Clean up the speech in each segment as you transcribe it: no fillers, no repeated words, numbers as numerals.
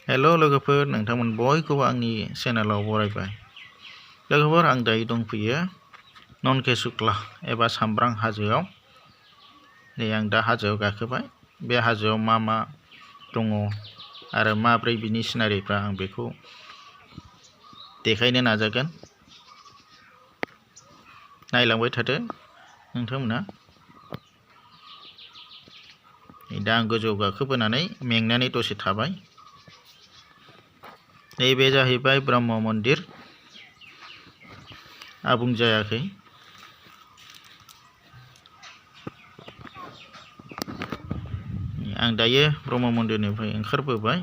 Hello लोगोफोर नोंथांमोन बयखौबो आंनि चेनेलाव बरायबाय। लोगोफोर आं दायो दंफैयो ननकेसुक्ला एबा सामब्रां हाजोआव। नै आं दा हाजोआव गाखोबाय। बे हाजोआव मा मा दङ आरो माब्रै बिनि सिनारिफ्रा आं बेखौ देखायनो नाजागोन। नायलांबाय थादो नोंथांमोना। दा आं गोजौआव गाखोबोनानै मेंनानै दसे थाबाय। नैबे जाहैबाय ब्रह्म मन्दिर, आबुं जायाखै। आं दायो ब्रह्म मन्दिरनिफ्राय ओंखारबोबाय।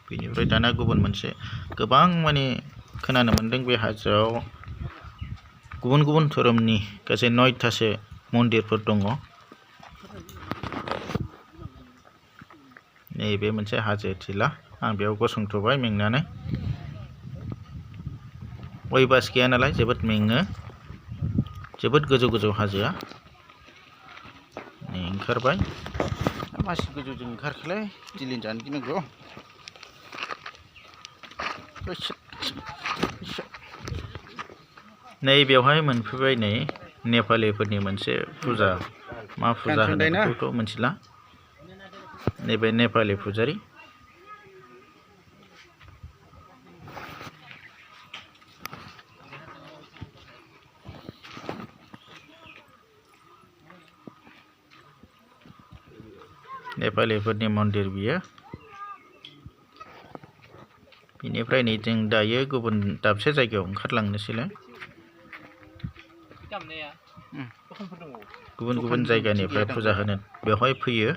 बेनिफ्राय दाना गुबुन मोनसे गोबां माने खोनानो मोन्दों बे हाजोआव गुबुन गुबुन धोरोमनि गासै 9थासो मन्दिरफोर दङ। नैबे मोनसे हाजो थिला, आं बेयाव गसंथ'बाय मेंनानै। अयबास गैया नालाय जोबोद मेङो, जोबोद गोजौ गोजौ हाजोआ। नै ओंखारबाय। मासि गोजौजों ओंखारखोलै, दिलिन जानो गिनांगौ। नै बेवहाय मोनफैबाय। नै नेपालिफोरनि मोनसे फुजा, मा फुजा होनो बेखौथ' मिथिला। नैबे नेपालि फुजारि। नेपालिफोरनि मन्दिर बियो। बेनिफ्राय नै जों दायो गुबुन दाबसे जायगायाव ओंखारलांनोसैलाय। गुबुन गुबुन जायगानिफ्राय फुजा होनो बेवहाय फैयो।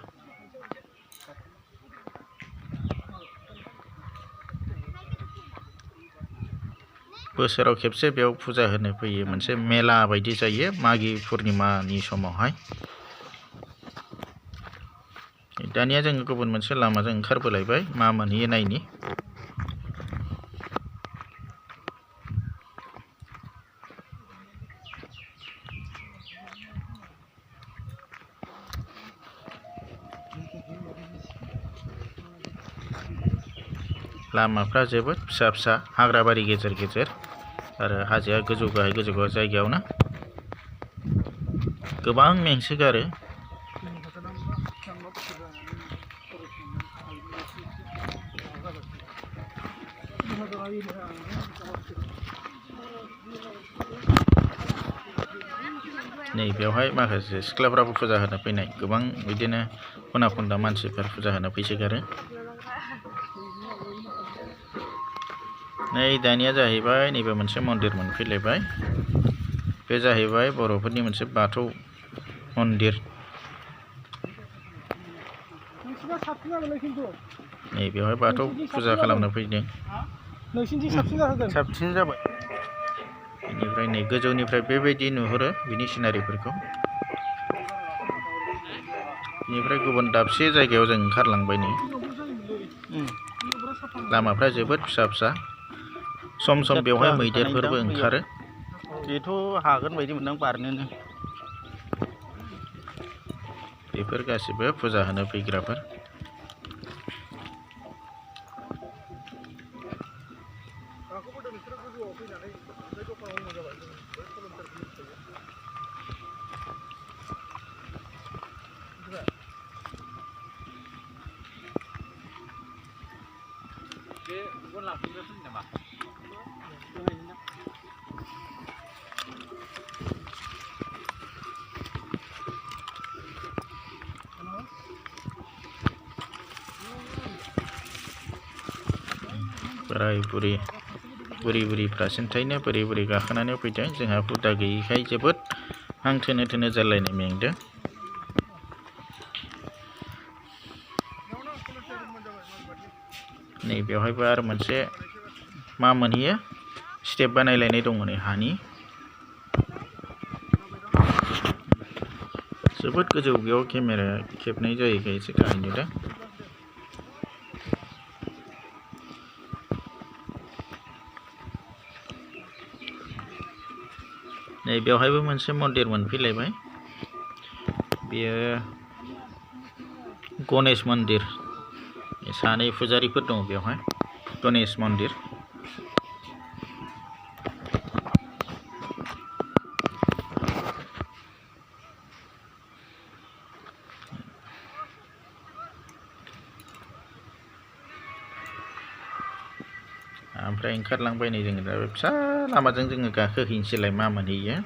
बोसोराव खेबसे बेयाव फुजा होनो फैयो। मोनसे मेला बायदि जायो मागि पुर्निमानि समावहाय। दानिया जों गुबुन मोनसे लामाजों ओंखारबोलायबाय, मा मोनहैयो नायनि। लामाफ्रा जोबोद फिसा फिसा, हाग्राबारि गेजेर गेजेर, आरो हाजोआ गोजौ गाहाय जायगायावनो गोबां मेंसोगारो। नै बेवहाय माखासे सिख्लाफ्राबो फुजा होनो फैनाय, गोबां बिदिनो खना खनला मानसिफोर फुजा होनो फैसोगारो। नै दानिया जाहैबाय नैबे मोनसे मन्दिर मोनफैलायबाय। बे जाहैबाय बर'फोरनि मोनसे बाथौ मन्दिर। नै बेवहाय बाथौ फुजा खालामनो फैदों। साबसिन जाबाय। बेनिफ्राय नै गोजौनिफ्राय बेबायदि नुहुरो बिनि सिनारिफोरखौ। बेनिफ्राय गुबुन दाबसे जायगायाव जों ओंखारलांबाय। नै लामाफ्रा जोबोद फिसा फिसा, सम सम बेवहाय मैदेरफोरबो ओंखारो। बेथ' हागोन बायदि मोनदां बारनोनो। बेफोर गासिबो फुजा होनो फैग्राफोर। बोराय बुरिफ्रा सिन्थायनो बुरि गाखोनानै फैदों। जोंहा हुदा गैयैखाय जोबोद हां थोनो थोनो जालायनाय मेंदों। नै बेवहायबो आरो मोनसे मा मोनहैयो, स्टेप बानायलायनाय दङ नै हानि। जोबोद गोजौ, बेयाव केमेरा खेबनाय जायैखाय एसे गाहाय नुदों। नै बेवहायबो मोनसे मन्दिर मोनफैलायबाय। बेयो गणेश मन्दिर। सानै फुजारिफोर दङ बेवहाय। गणेश मन्दिर ओमफ्राय ओंखारलांबाय नै जोङो दा बे फिसा लामाजों जोङो गाखोहैनोसैलाय मा मोनहैयो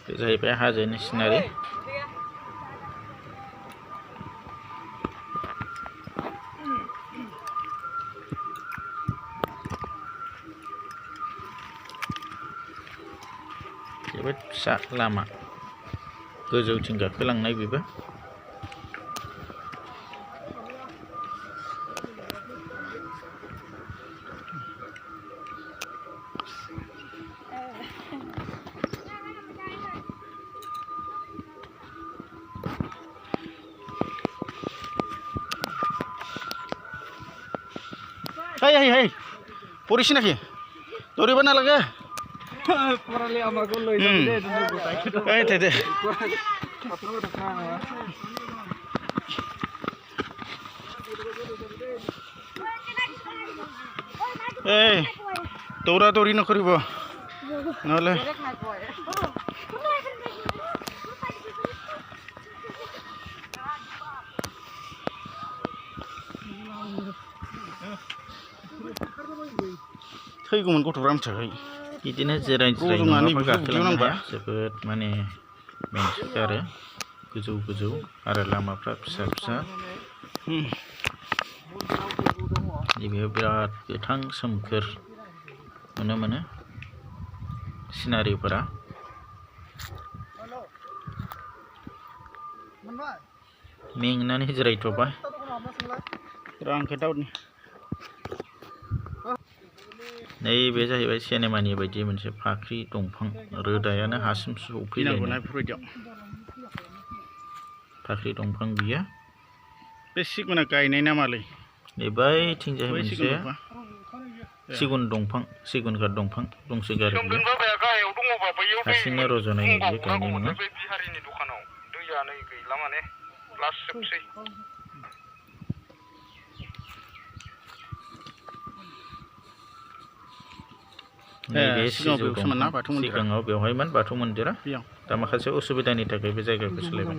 बे जाहैबाय हाजोनि सिनारि जोबोद फिसा लामा गोजौथिं गाखोलांनाय बेबो Hei, polisi nahi. Tori bana laga. Porale amago loi jabe de dulu. Hey, tede. Hey, tora tori na koribo. Nale. थैगौमोन गथ'फ्रा मिथियाखै बिदिनो जिरायनानै गाखोलांनो जोबोद माने मेंसोगारो आरो गोजौ आरो लामाफ्रा फिसा बेयाव बिराद गोथां सोमखोर नुनो मोनो सिनारिफोरा मेंनानै जिरायथ'बाय आंखौ दाउनि नैबे जाहैबाय सिनेमानि बायदि मोनसे फाख्रि दंफां रोदायानो हासिम सौफैलायनाय फाख्रि दंफां बियो बे सिगुना गायनाय नामालै बे बैथिं जाहैबाय मोनसे सिगुन दंफां सिगुनखार दंफां दंसोगारो बियो हारसिंनो रज'नाय बियो गायनाय नङा नैबे सिगाङाव बेवहायमोन बाथौ मन्दिरा दा माखासे उसुबिदानि थाखाय बे जायगाखौ सोलायबाय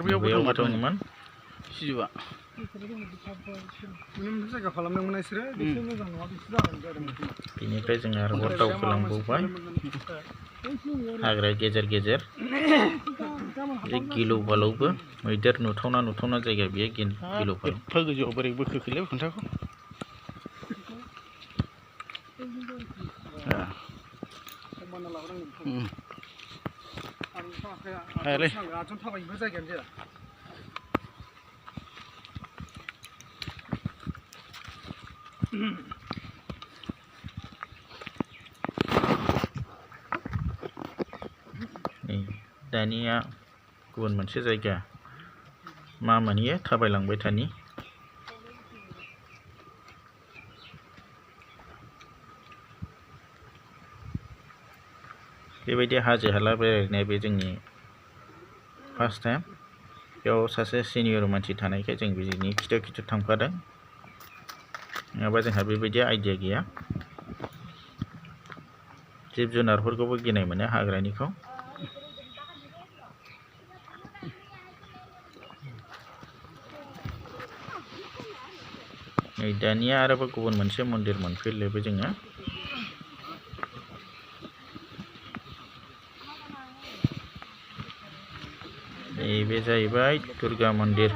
बेयावबो दंमोन सिजौआ बेनिफ्राय जोङो आरोबाव दावखोलांबावबाय हाग्रा गेजेर बे गिलौ बालौबो मैदेर नुथावना जायगा बेयो गिलौ बालौ गोजौआव बोरै बोखोखैलाय खुन्थाखौ दानिया गुबुन मोनसे जायगा मा मोनहैयो थाबायलांबाय थानि बेबायदि हाजो हाला बेरायनाया बे जोंनि फार्स्ट टाइम बेयाव सासे सिनियर मानसि थानायखाय जों बिनि खिथु थांफादों नङाबा जोंहा बेबायदि आइडिया गैया जिब जुनारफोरखौबो गिनाय मोनो हाग्रानिखौ नै दानिया आरोबाव गुबुन मोनसे मन्दिर मोनफैलायबाय जोङो नैबे जाहैबाय दुर्गा मन्दिर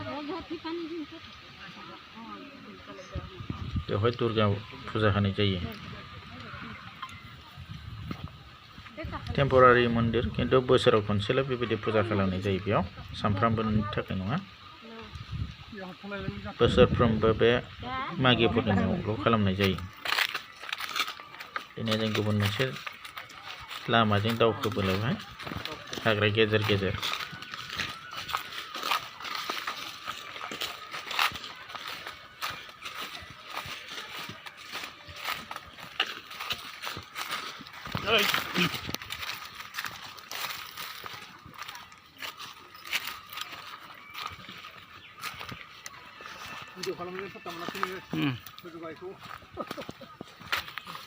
बेवहाय दुर्गा फुजा होनाय जायो टेम्परारि मन्दिर किन्तु बोसोराव खनसेल' बेबायदि फुजा खालामनाय जायो बेयाव सानफ्रामबोनि थाखाय नङा बोसोरफ्रोमबो बे मागो पुर्णिमायावल' खालामनाय जायो दिनै जों गुबुन मोनसे लामाजों दावखोबोलायबाय हाग्रा गेजेर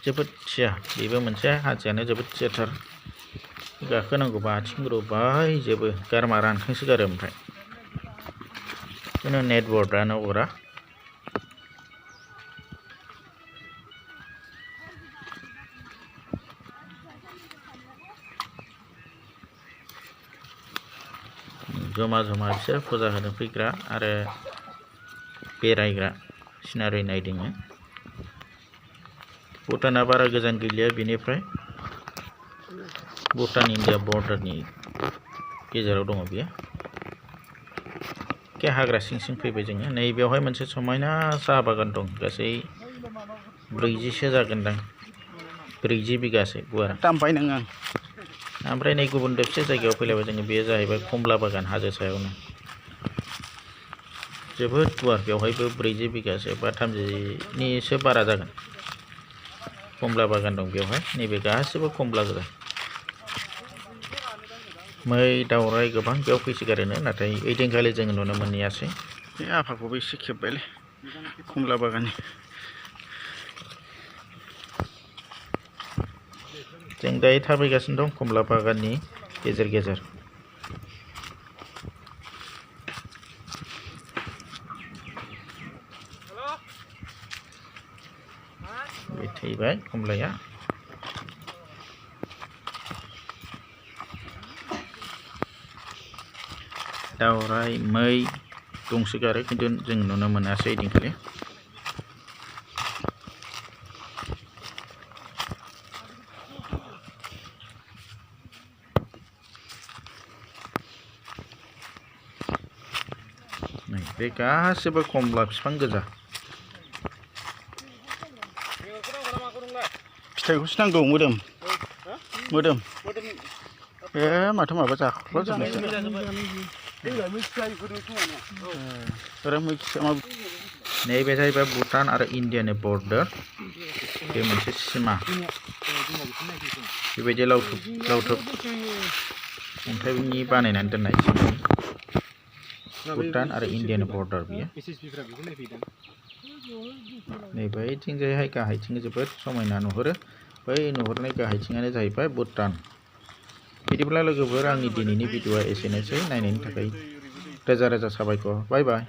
जोबोद थिया बेबो मोनसे हाजोआनो जोबोद थियाथार गाखोनांगौबा आथिं रुबाय जोबो गारमा रानखांसोगारो ओमफ्राय बेनो नेटवर्कआनो अरा जमा जमा बिसोर फुजा होनो फैग्रा आरो बेरायग्रा सिनारि नायदिङो भुटाना बारा गोजान गैलिया बेनिफ्राय भुटान इन्डिया बर्डारनि गेजेराव दङ बियो के हाग्रा सिं सिं फैबाय जोङो नै बेवहाय मोनसे समायना साहा बागान दं गासै 40सो जागोनदां 40 बिगासो गुवार दामबाय नों आं ओमफ्राय नै गुबुन दाबसे जायगायाव फैलायबाय जोङो बेयो जाहैबाय कमला बागान हाजो सायावनो जोबोद गुवार बेवहायबो 40 बिगासो बा 30निसो बारा जागोन कमला बागान दं बेवहाय नैबे गासिबो कमला गोजा मै दावराय गोबां बेयाव फैसोगारोनो नाथाय ओइदिनखालि जोङो नुनो मोनैयासै बे आफाखौबो एसे खेबबायलै कमला बागाननि जों दायो थाबायगासिनो दं कमला बागाननि गेजेर गेजेर बे थैबाय कमलाया दावराय मै दंसोगारो खिन्थु जों नुनो मोनासै ओइदिनखालि बे गासिबो कमला बिफां गोजा फिथाइखौसो नांगौ मोदोम मोदोम ए माथो माबा जाख्ल'जोबनायसो नैबे जाहैबाय भुटान आरो इन्डियानि बर्डार बे मोनसे सिमा बेबायदि लावथुब अन्थाइनि बानायनानै दोननाय भुटान आरो इन्डियानि बर्डार बियो नै बैथिंजायहाय गाहायथिं जोबोद समायना नुहुरो बै नुहुरनाय गाहायथिङानो जाहैबाय भुटान बिदिब्ला लोगोफोर आंनि दिनैनि भिडिअ'आ एसेनोसै नायनायनि थाखाय रोजा रोजा साबायखर बाय बाय